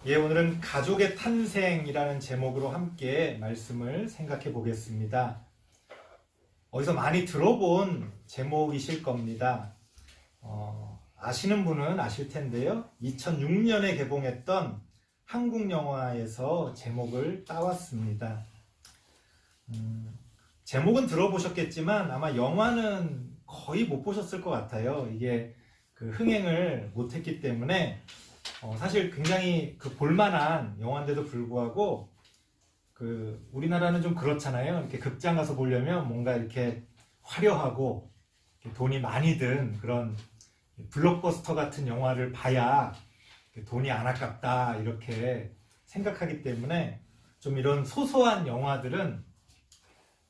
예, 오늘은 가족의 탄생이라는 제목으로 함께 말씀을 생각해 보겠습니다. 어디서 많이 들어본 제목이실 겁니다. 아시는 분은 아실 텐데요. 2006년에 개봉했던 한국 영화에서 제목을 따왔습니다. 제목은 들어보셨겠지만 아마 영화는 거의 못 보셨을 것 같아요. 이게 흥행을 못했기 때문에 사실 굉장히 볼만한 영화인데도 불구하고 우리나라는 좀 그렇잖아요. 이렇게 극장 가서 보려면 뭔가 이렇게 화려하고 돈이 많이 든 그런 블록버스터 같은 영화를 봐야 돈이 안 아깝다 이렇게 생각하기 때문에 좀 이런 소소한 영화들은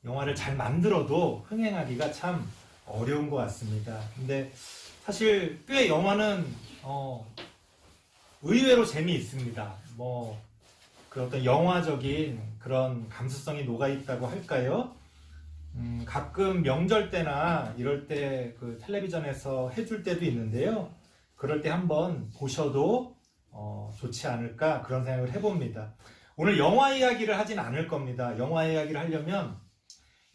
영화를 잘 만들어도 흥행하기가 참 어려운 것 같습니다. 근데 사실 꽤 영화는 의외로 재미있습니다. 어떤 영화적인 그런 감수성이 녹아있다고 할까요? 가끔 명절 때나 이럴 때 텔레비전에서 해줄 때도 있는데요. 그럴 때 한번 보셔도 좋지 않을까 그런 생각을 해봅니다. 오늘 영화 이야기를 하진 않을 겁니다. 영화 이야기를 하려면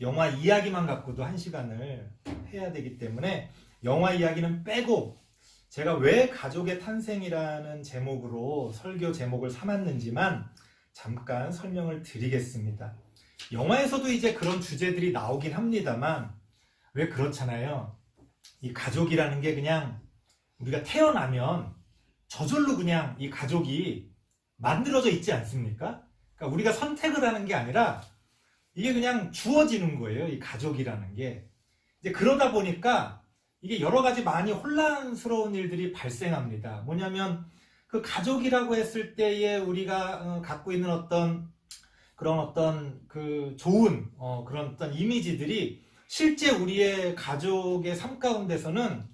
영화 이야기만 갖고도 1시간을 해야 되기 때문에 영화 이야기는 빼고 제가 왜 가족의 탄생이라는 제목으로 설교 제목을 삼았는지만 잠깐 설명을 드리겠습니다. 영화에서도 이제 그런 주제들이 나오긴 합니다만 왜 그렇잖아요. 이 가족이라는 게 그냥 우리가 태어나면 저절로 그냥 이 가족이 만들어져 있지 않습니까? 그러니까 우리가 선택을 하는 게 아니라 이게 그냥 주어지는 거예요. 이 가족이라는 게. 이제 그러다 보니까 이게 여러 가지 많이 혼란스러운 일들이 발생합니다. 뭐냐면 가족이라고 했을 때에 우리가 갖고 있는 어떤 좋은 그런 어떤 이미지들이 실제 우리의 가족의 삶 가운데서는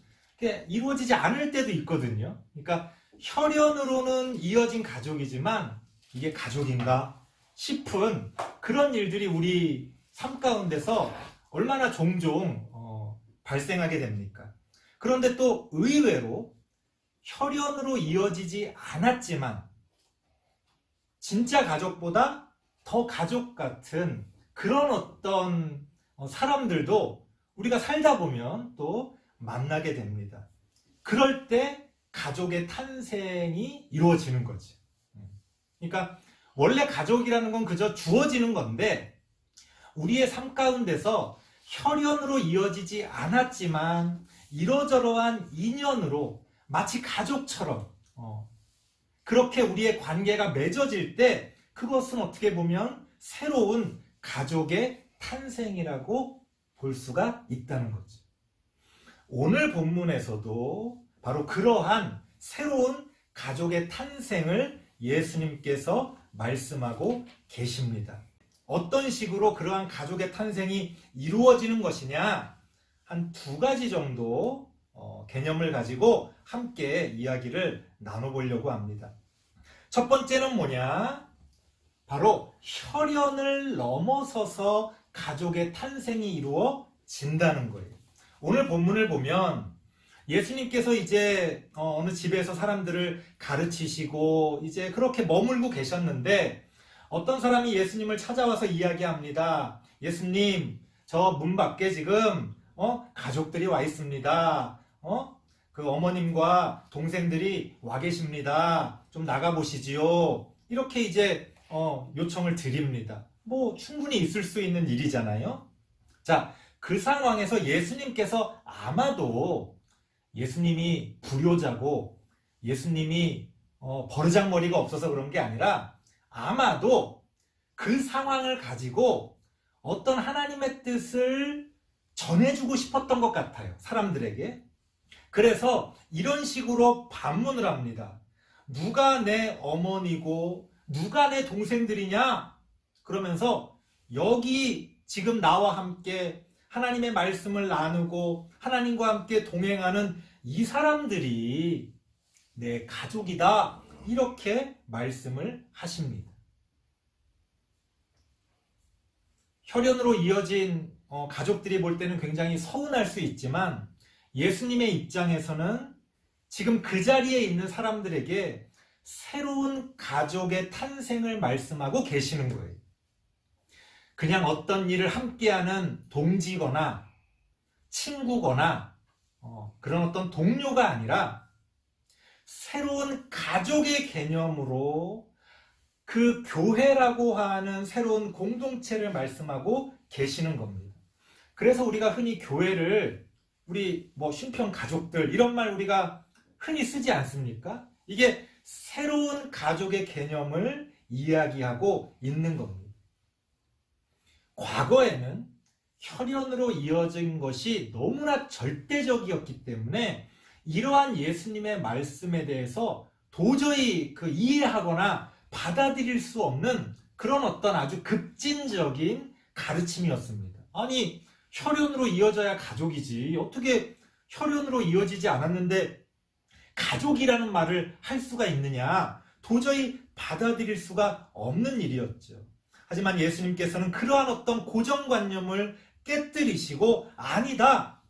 이루어지지 않을 때도 있거든요. 그러니까 혈연으로는 이어진 가족이지만 이게 가족인가 싶은 그런 일들이 우리 삶 가운데서 얼마나 종종 발생하게 됩니까? 그런데 또 의외로 혈연으로 이어지지 않았지만 진짜 가족보다 더 가족 같은 그런 어떤 사람들도 우리가 살다 보면 또 만나게 됩니다. 그럴 때 가족의 탄생이 이루어지는 거지. 그러니까 원래 가족이라는 건 그저 주어지는 건데 우리의 삶 가운데서 혈연으로 이어지지 않았지만 이러저러한 인연으로 마치 가족처럼 그렇게 우리의 관계가 맺어질 때 그것은 어떻게 보면 새로운 가족의 탄생이라고 볼 수가 있다는 거죠. 오늘 본문에서도 바로 그러한 새로운 가족의 탄생을 예수님께서 말씀하고 계십니다. 어떤 식으로 그러한 가족의 탄생이 이루어지는 것이냐, 한 2가지 정도 개념을 가지고 함께 이야기를 나눠보려고 합니다. 첫 번째는 뭐냐? 바로 혈연을 넘어서서 가족의 탄생이 이루어진다는 거예요. 오늘 본문을 보면 예수님께서 이제 어느 집에서 사람들을 가르치시고 이제 그렇게 머물고 계셨는데 어떤 사람이 예수님을 찾아와서 이야기합니다. 예수님, 저 문 밖에 지금 가족들이 와 있습니다. 어머님과 동생들이 와 계십니다. 좀 나가보시지요. 이렇게 이제 요청을 드립니다. 충분히 있을 수 있는 일이잖아요. 자, 그 상황에서 예수님께서 아마도 예수님이 불효자고 예수님이 버르장머리가 없어서 그런 게 아니라 아마도 그 상황을 가지고 어떤 하나님의 뜻을 전해주고 싶었던 것 같아요. 사람들에게. 그래서 이런 식으로 반문을 합니다. 누가 내 어머니고 누가 내 동생들이냐? 그러면서 여기 지금 나와 함께 하나님의 말씀을 나누고 하나님과 함께 동행하는 이 사람들이 내 가족이다. 이렇게 말씀을 하십니다. 혈연으로 이어진 가족들이 볼 때는 굉장히 서운할 수 있지만 예수님의 입장에서는 지금 그 자리에 있는 사람들에게 새로운 가족의 탄생을 말씀하고 계시는 거예요. 그냥 어떤 일을 함께하는 동지거나 친구거나 그런 어떤 동료가 아니라 새로운 가족의 개념으로 그 교회라고 하는 새로운 공동체를 말씀하고 계시는 겁니다. 그래서 우리가 흔히 교회를 우리 신평 가족들 이런 말 우리가 흔히 쓰지 않습니까? 이게 새로운 가족의 개념을 이야기하고 있는 겁니다. 과거에는 혈연으로 이어진 것이 너무나 절대적이었기 때문에 이러한 예수님의 말씀에 대해서 도저히 이해하거나 받아들일 수 없는 그런 어떤 아주 급진적인 가르침이었습니다. 아니, 혈연으로 이어져야 가족이지. 어떻게 혈연으로 이어지지 않았는데 가족이라는 말을 할 수가 있느냐. 도저히 받아들일 수가 없는 일이었죠. 하지만 예수님께서는 그러한 어떤 고정관념을 깨뜨리시고 아니다.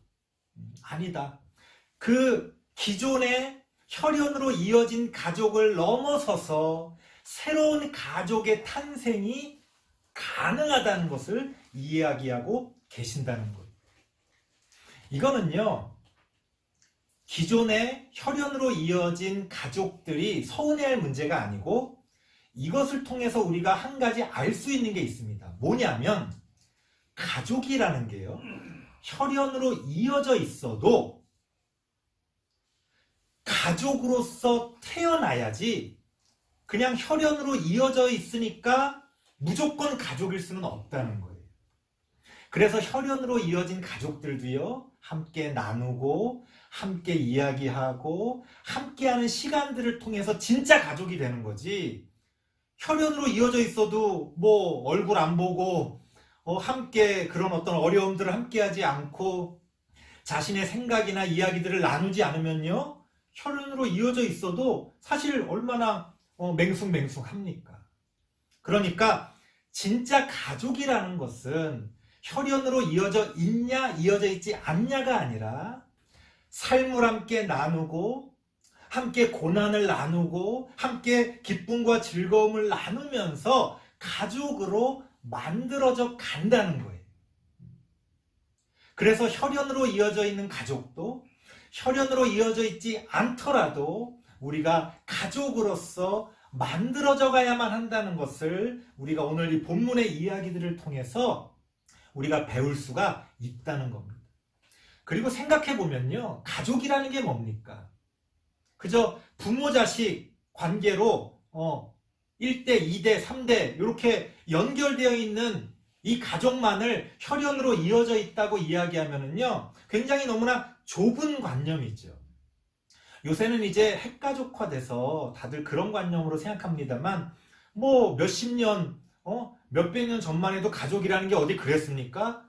그 기존의 혈연으로 이어진 가족을 넘어서서 새로운 가족의 탄생이 가능하다는 것을 이야기하고 계신다는 거예요. 이거는요, 기존의 혈연으로 이어진 가족들이 서운해할 문제가 아니고 이것을 통해서 우리가 한 가지 알 수 있는 게 있습니다. 뭐냐면 가족이라는 게요, 혈연으로 이어져 있어도 가족으로서 태어나야지 그냥 혈연으로 이어져 있으니까 무조건 가족일 수는 없다는 거예요. 그래서 혈연으로 이어진 가족들도요, 함께 나누고 함께 이야기하고 함께하는 시간들을 통해서 진짜 가족이 되는 거지, 혈연으로 이어져 있어도 얼굴 안 보고 함께 그런 어떤 어려움들을 함께하지 않고 자신의 생각이나 이야기들을 나누지 않으면요, 혈연으로 이어져 있어도 사실 얼마나 맹숭맹숭합니까? 그러니까 진짜 가족이라는 것은 혈연으로 이어져 있냐 이어져 있지 않냐가 아니라 삶을 함께 나누고 함께 고난을 나누고 함께 기쁨과 즐거움을 나누면서 가족으로 만들어져 간다는 거예요. 그래서 혈연으로 이어져 있는 가족도 혈연으로 이어져 있지 않더라도 우리가 가족으로서 만들어져 가야만 한다는 것을 우리가 오늘 이 본문의 이야기들을 통해서 우리가 배울 수가 있다는 겁니다. 그리고 생각해 보면요, 가족이라는 게 뭡니까? 그저 부모 자식 관계로 1대, 2대, 3대 이렇게 연결되어 있는 이 가족만을 혈연으로 이어져 있다고 이야기하면은요, 굉장히 너무나 좁은 관념이죠. 요새는 이제 핵가족화돼서 다들 그런 관념으로 생각합니다만 몇십 년, 몇백 년 전만 해도 가족이라는 게 어디 그랬습니까?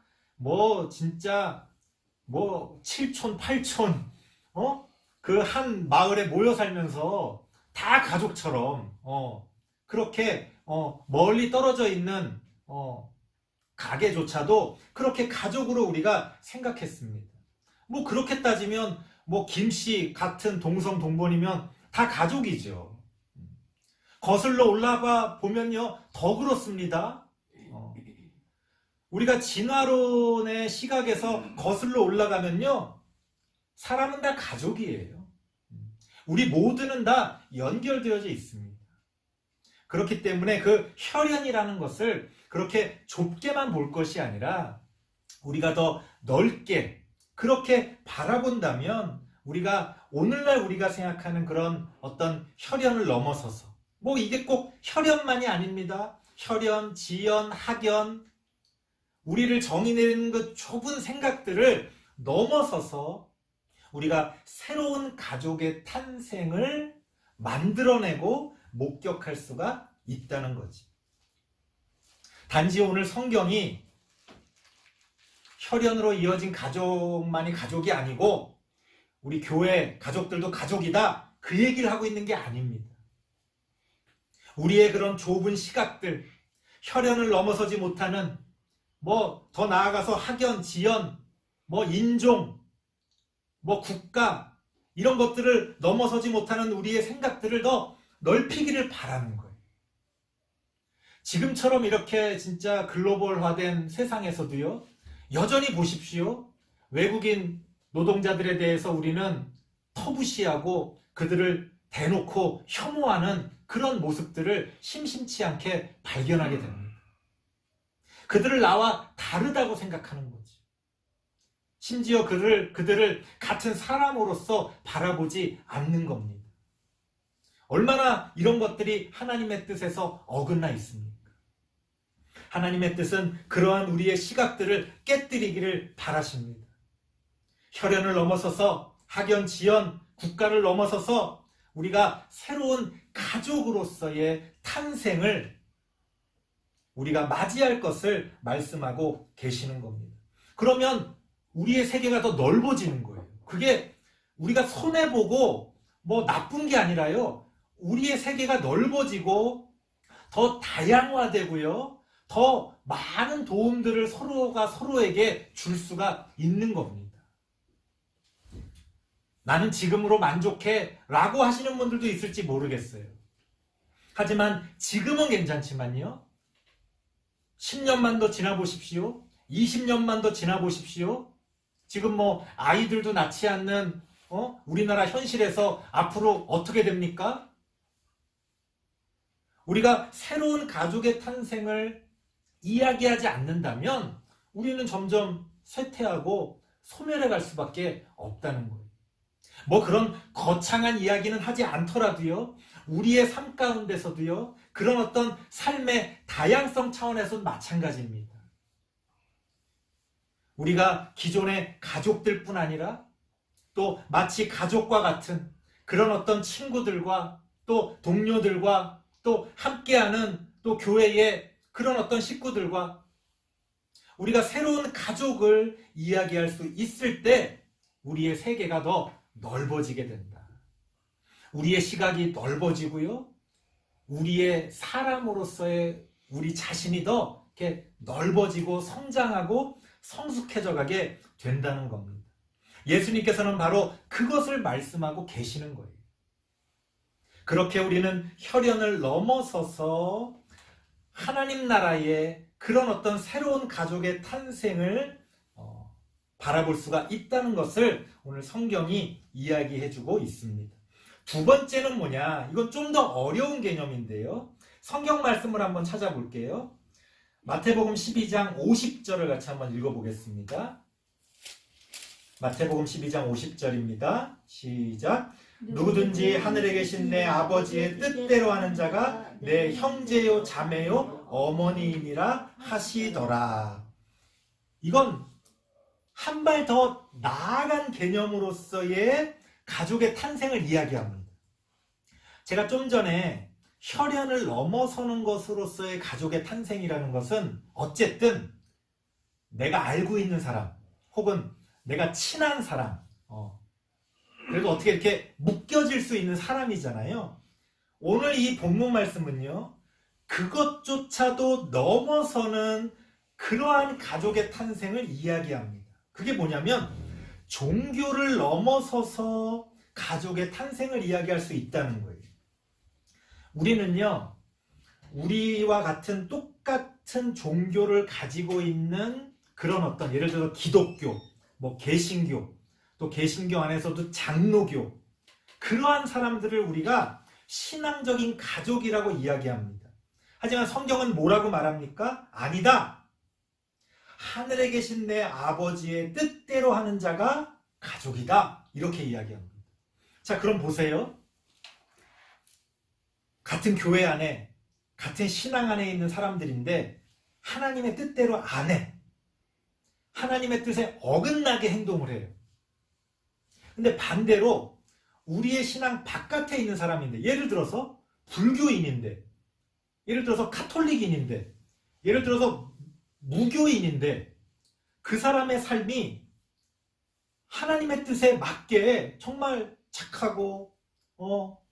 진짜 7촌, 8촌 그 한 마을에 모여 살면서 다 가족처럼 그렇게 멀리 떨어져 있는 가게조차도 그렇게 가족으로 우리가 생각했습니다. 그렇게 따지면 김씨 같은 동성 동본이면 다 가족이죠. 거슬러 올라가 보면요, 더 그렇습니다. 우리가 진화론의 시각에서 거슬러 올라가면요, 사람은 다 가족이에요. 우리 모두는 다 연결되어져 있습니다. 그렇기 때문에 그 혈연이라는 것을 그렇게 좁게만 볼 것이 아니라 우리가 더 넓게 그렇게 바라본다면 우리가 오늘날 우리가 생각하는 그런 어떤 혈연을 넘어서서 이게 꼭 혈연만이 아닙니다. 혈연, 지연, 학연, 우리를 정의내는 그 좁은 생각들을 넘어서서 우리가 새로운 가족의 탄생을 만들어내고 목격할 수가 있다는 거지. 단지 오늘 성경이 혈연으로 이어진 가족만이 가족이 아니고 우리 교회 가족들도 가족이다, 그 얘기를 하고 있는 게 아닙니다. 우리의 그런 좁은 시각들, 혈연을 넘어서지 못하는 더 나아가서 학연, 지연, 인종, 국가 이런 것들을 넘어서지 못하는 우리의 생각들을 더 넓히기를 바라는 거예요. 지금처럼 이렇게 진짜 글로벌화된 세상에서도요, 여전히 보십시오. 외국인 노동자들에 대해서 우리는 터부시하고 그들을 대놓고 혐오하는 그런 모습들을 심심치 않게 발견하게 됩니다. 그들을 나와 다르다고 생각하는 거죠. 심지어 그들을 같은 사람으로서 바라보지 않는 겁니다. 얼마나 이런 것들이 하나님의 뜻에서 어긋나 있습니까? 하나님의 뜻은 그러한 우리의 시각들을 깨뜨리기를 바라십니다. 혈연을 넘어서서 학연, 지연, 국가를 넘어서서 우리가 새로운 가족으로서의 탄생을 우리가 맞이할 것을 말씀하고 계시는 겁니다. 그러면 우리의 세계가 더 넓어지는 거예요. 그게 우리가 손해보고 뭐 나쁜 게 아니라요. 우리의 세계가 넓어지고 더 다양화되고요. 더 많은 도움들을 서로가 서로에게 줄 수가 있는 겁니다. 나는 지금으로 만족해 라고 하시는 분들도 있을지 모르겠어요. 하지만 지금은 괜찮지만요. 10년만 더 지나보십시오. 20년만 더 지나보십시오. 지금 뭐 아이들도 낳지 않는 우리나라 현실에서 앞으로 어떻게 됩니까? 우리가 새로운 가족의 탄생을 이야기하지 않는다면 우리는 점점 쇠퇴하고 소멸해 갈 수밖에 없다는 거예요. 뭐 그런 거창한 이야기는 하지 않더라도요. 우리의 삶 가운데서도요. 그런 어떤 삶의 다양성 차원에서는 마찬가지입니다. 우리가 기존의 가족들뿐 아니라 또 마치 가족과 같은 그런 어떤 친구들과 또 동료들과 또 함께하는 또 교회의 그런 어떤 식구들과 우리가 새로운 가족을 이야기할 수 있을 때 우리의 세계가 더 넓어지게 된다. 우리의 시각이 넓어지고요. 우리의 사람으로서의 우리 자신이 더 이렇게 넓어지고 성장하고 성숙해져 가게 된다는 겁니다. 예수님께서는 바로 그것을 말씀하고 계시는 거예요. 그렇게 우리는 혈연을 넘어서서 하나님 나라의 그런 어떤 새로운 가족의 탄생을 바라볼 수가 있다는 것을 오늘 성경이 이야기해주고 있습니다. 두 번째는 뭐냐? 이건 좀 더 어려운 개념인데요. 성경 말씀을 한번 찾아볼게요. 마태복음 12장 50절을 같이 한번 읽어보겠습니다. 마태복음 12장 50절입니다. 시작. 누구든지 하늘에 계신 내 아버지의 뜻대로 하는 자가 내 형제요 자매요 어머니이니라 하시더라. 이건 한 발 더 나아간 개념으로서의 가족의 탄생을 이야기합니다. 제가 좀 전에 혈연을 넘어서는 것으로서의 가족의 탄생이라는 것은 어쨌든 내가 알고 있는 사람 혹은 내가 친한 사람 그래도 어떻게 이렇게 묶여질 수 있는 사람이잖아요. 오늘 이 본문 말씀은요. 그것조차도 넘어서는 그러한 가족의 탄생을 이야기합니다. 그게 뭐냐면 종교를 넘어서서 가족의 탄생을 이야기할 수 있다는 거예요. 우리는요. 우리와 같은 똑같은 종교를 가지고 있는 그런 어떤 예를 들어서 기독교, 뭐 개신교, 또 개신교 안에서도 장로교 그러한 사람들을 우리가 신앙적인 가족이라고 이야기합니다. 하지만 성경은 뭐라고 말합니까? 아니다. 하늘에 계신 내 아버지의 뜻대로 하는 자가 가족이다. 이렇게 이야기합니다. 자, 그럼 보세요. 같은 교회 안에, 같은 신앙 안에 있는 사람들인데 하나님의 뜻대로 안 해. 하나님의 뜻에 어긋나게 행동을 해요. 근데 반대로 우리의 신앙 바깥에 있는 사람인데 예를 들어서 불교인인데 예를 들어서 카톨릭인인데 예를 들어서 무교인인데 그 사람의 삶이 하나님의 뜻에 맞게 정말 착하고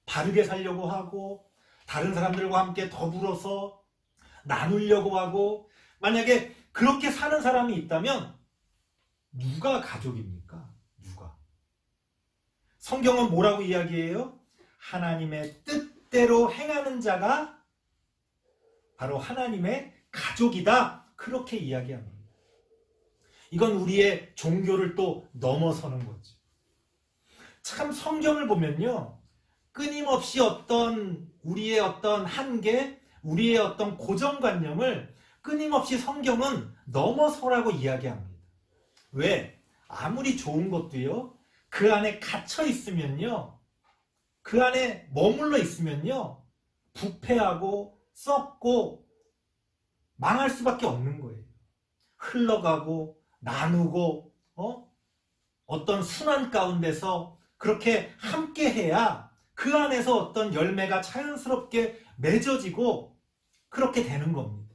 바르게 살려고 하고 다른 사람들과 함께 더불어서 나누려고 하고 만약에 그렇게 사는 사람이 있다면 누가 가족입니까? 누가? 성경은 뭐라고 이야기해요? 하나님의 뜻대로 행하는 자가 바로 하나님의 가족이다. 그렇게 이야기합니다. 이건 우리의 종교를 또 넘어서는 거죠. 참 성경을 보면요, 끊임없이 우리의 어떤 한계, 우리의 어떤 고정관념을 끊임없이 성경은 넘어서라고 이야기합니다. 왜? 아무리 좋은 것도요, 그 안에 갇혀 있으면요, 그 안에 머물러 있으면요, 부패하고 썩고 망할 수밖에 없는 거예요. 흘러가고 나누고 어떤 순환 가운데서 그렇게 함께 해야 그 안에서 어떤 열매가 자연스럽게 맺어지고 그렇게 되는 겁니다.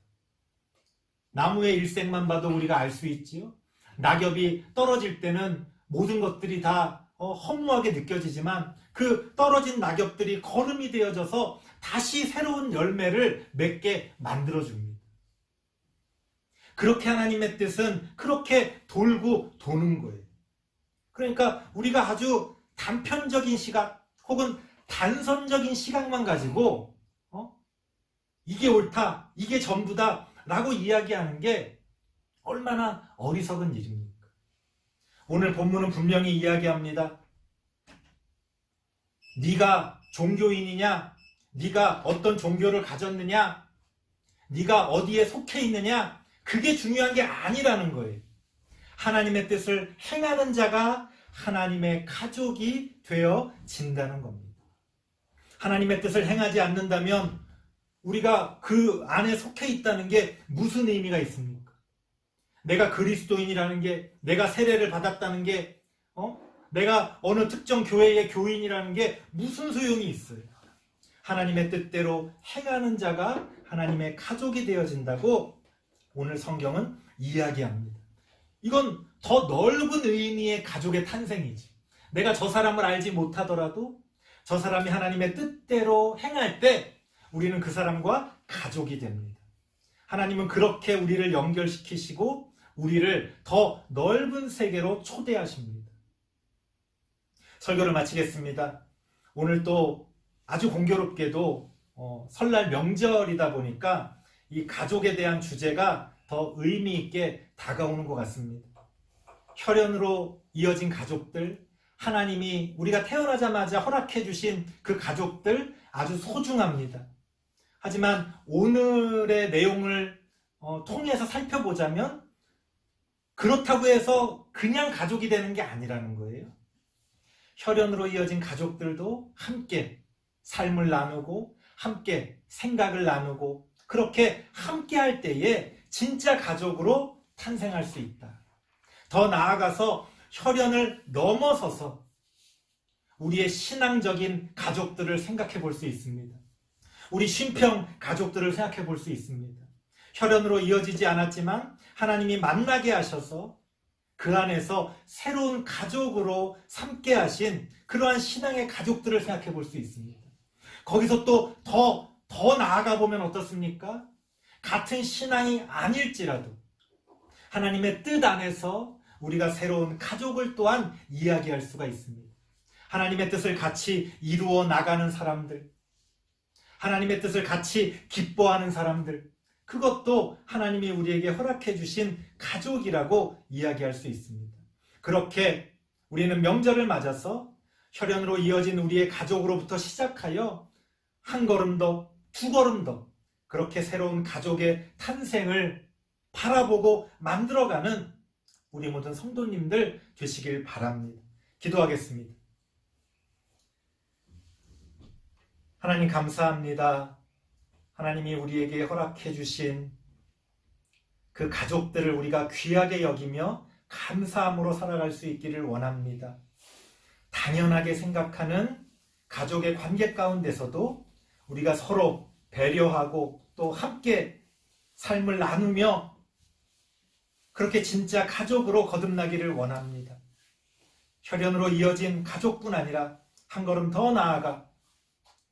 나무의 일생만 봐도 우리가 알 수 있지요. 낙엽이 떨어질 때는 모든 것들이 다 허무하게 느껴지지만 그 떨어진 낙엽들이 거름이 되어져서 다시 새로운 열매를 맺게 만들어줍니다. 그렇게 하나님의 뜻은 그렇게 돌고 도는 거예요. 그러니까 우리가 아주 단편적인 시각 혹은 단선적인 시각만 가지고 이게 옳다, 이게 전부다 라고 이야기하는 게 얼마나 어리석은 일입니까? 오늘 본문은 분명히 이야기합니다. 네가 종교인이냐, 네가 어떤 종교를 가졌느냐, 네가 어디에 속해 있느냐, 그게 중요한 게 아니라는 거예요. 하나님의 뜻을 행하는 자가 하나님의 가족이 되어진다는 겁니다. 하나님의 뜻을 행하지 않는다면 우리가 그 안에 속해 있다는 게 무슨 의미가 있습니까? 내가 그리스도인이라는 게, 내가 세례를 받았다는 게, 내가 어느 특정 교회의 교인이라는 게 무슨 소용이 있어요? 하나님의 뜻대로 행하는 자가 하나님의 가족이 되어진다고 오늘 성경은 이야기합니다. 이건 더 넓은 의미의 가족의 탄생이지. 내가 저 사람을 알지 못하더라도 저 사람이 하나님의 뜻대로 행할 때 우리는 그 사람과 가족이 됩니다. 하나님은 그렇게 우리를 연결시키시고 우리를 더 넓은 세계로 초대하십니다. 설교를 마치겠습니다. 오늘 또 아주 공교롭게도 설날 명절이다 보니까 이 가족에 대한 주제가 더 의미 있게 다가오는 것 같습니다. 혈연으로 이어진 가족들, 하나님이 우리가 태어나자마자 허락해 주신 그 가족들 아주 소중합니다. 하지만 오늘의 내용을 통해서 살펴보자면 그렇다고 해서 그냥 가족이 되는 게 아니라는 거예요. 혈연으로 이어진 가족들도 함께 삶을 나누고 함께 생각을 나누고 그렇게 함께 할 때에 진짜 가족으로 탄생할 수 있다. 더 나아가서 혈연을 넘어서서 우리의 신앙적인 가족들을 생각해 볼 수 있습니다. 우리 쉼평 가족들을 생각해 볼 수 있습니다. 혈연으로 이어지지 않았지만 하나님이 만나게 하셔서 그 안에서 새로운 가족으로 삼게 하신 그러한 신앙의 가족들을 생각해 볼 수 있습니다. 거기서 또 더 나아가 보면 어떻습니까? 같은 신앙이 아닐지라도 하나님의 뜻 안에서 우리가 새로운 가족을 또한 이야기할 수가 있습니다. 하나님의 뜻을 같이 이루어 나가는 사람들, 하나님의 뜻을 같이 기뻐하는 사람들, 그것도 하나님이 우리에게 허락해 주신 가족이라고 이야기할 수 있습니다. 그렇게 우리는 명절을 맞아서 혈연으로 이어진 우리의 가족으로부터 시작하여 한 걸음 더, 두 걸음 더 그렇게 새로운 가족의 탄생을 바라보고 만들어가는 우리 모든 성도님들 되시길 바랍니다. 기도하겠습니다. 하나님 감사합니다. 하나님이 우리에게 허락해 주신 그 가족들을 우리가 귀하게 여기며 감사함으로 살아갈 수 있기를 원합니다. 당연하게 생각하는 가족의 관계 가운데서도 우리가 서로 배려하고 또 함께 삶을 나누며 그렇게 진짜 가족으로 거듭나기를 원합니다. 혈연으로 이어진 가족뿐 아니라 한 걸음 더 나아가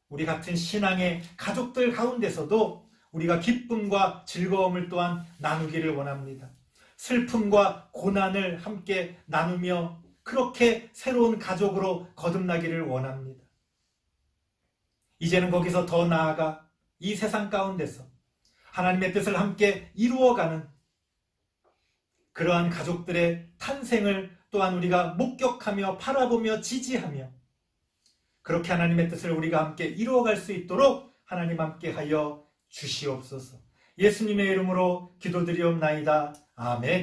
우리 같은 신앙의 가족들 가운데서도 우리가 기쁨과 즐거움을 또한 나누기를 원합니다. 슬픔과 고난을 함께 나누며 그렇게 새로운 가족으로 거듭나기를 원합니다. 이제는 거기서 더 나아가 이 세상 가운데서 하나님의 뜻을 함께 이루어가는 그러한 가족들의 탄생을 또한 우리가 목격하며 바라보며 지지하며 그렇게 하나님의 뜻을 우리가 함께 이루어갈 수 있도록 하나님 함께 하여 주시옵소서. 예수님의 이름으로 기도드리옵나이다. 아멘.